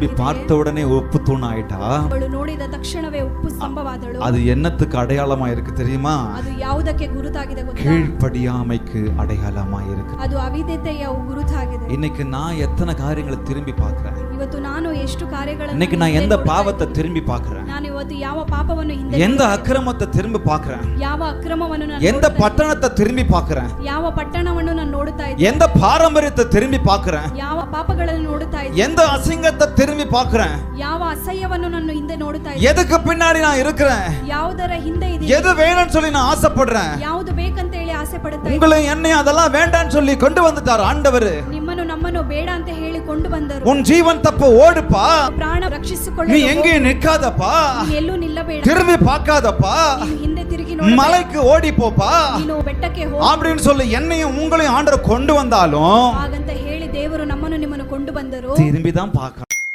திரும்பி பார்த்த உடனே உப்பு தூண் ஆயிட்டா, ಅವಳು ನೋಡಿದ ತಕ್ಷಣವೇ ಉಪ್ಪು ಸ್ತಂಭವಾದಳು. அது என்னத்துக்கு அடையாளமா இருக்கு தெரியுமா? ಅದು ಯಾವುದಕ್ಕೆ ಗುರುತಾಗಿದೆ ಗೊತ್ತಾ? கீழ்ப்படியாமைக்கு அடையாளமா இருக்கு. ಅದು ಅವಿಧೇಯತೆಯ ಗುರುತಾಗಿದೆ. இன்னைக்கு நான் எத்தனை காரியங்களை திரும்பி பார்க்கிறேன்? ಇವತ್ತು ನಾನು ಎಷ್ಟು ಕಾರ್ಯಗಳನ್ನು, இன்னைக்கு நான் எந்த பாவத்தை திரும்பி பார்க்கிறேன்? ನಾನು ಇವತ್ತು ಯಾವ ಪಾಪವನ್ನು ಹಿಂದೆ, எந்த அக்கிரமத்தை திரும்பி பார்க்கிறேன்? ಯಾವ ಅಕ್ರಮವನ್ನು ನಾನು, எந்த பட்டணத்தை திரும்பி பார்க்கிறேன்? ಯಾವ ಪಟ್ಟಣವನ್ನು ನಾನು ನೋಡುತ್ತಾ ಇದ್ದೇನೆ, எந்த பாரம்பரியத்தை திரும்பி பார்க்கிறேன்? ಯಾವ ಪಾಪಗಳನ್ನು ನೋಡುತ್ತಾ ಇದ್ದೇನೆ, எந்த அசிங்கத்தை திரும்பி பார்க்கிறேன்? ಯಾವ ಅಸಹ್ಯವನ್ನು ನಾನು ಹಿಂದೆ ನೋಡುತ್ತಾ ಇದ್ದೇನೆ, எதுக்கு பின்னாடி நான் இருக்கிறேன்? ಯಾವುದರ ಹಿಂದೆ ಇದೆ, எது வேணும்னு சொல்லி நான் ஆசைப்படுறேன்? ಯಾವುದು ಬೇಕಂತ ಹೇಳಿ ಆಸೆ ಪಡುತ್ತಾ ಇದ್ದೇನೆ. உங்களை என்னை அதெல்லாம் வேண்டாம்னு சொல்லி கொண்டு வந்துட்டார் ஆண்டவர். ನಿಮ್ಮನ್ನು ನಮ್ಮನ್ನು ಬೇಡ ಅಂತ ಹೇಳಿ ಕೊಂಡು ಬಂದರು. உன் ஜீவன் தப்ப ஓடுப்பா, ಪ್ರಾಣ ರಕ್ಷಿಸಿಕೊಳ್ಳು, நீ எங்கேயும் நிக்காதப்பா, ನೀನು ಎಲ್ಲೂ ನಿಲ್ಲಬೇಡ, திரும்பி பார்க்காதப்பா, ನೀನು ಹಿಂದೆ ತಿರುಗಿ ನೋಡು, மலைக்கு ஓடி போப்பா ನೀನು ಬೆಟ್ಟಕ್ಕೆ ಹೋಗು அப்படின்னு சொல்லி என்னையும் உங்களையும் ஆண்டவர் கொண்டு வந்தாலும் ಹಾಗಂತ ಹೇಳಿ ದೇವರು ನಮ್ಮನ್ನು ನಿಮ್ಮನ್ನು ಕೊಂಡು ಬಂದರು. திரும்பி தான் பார்க்க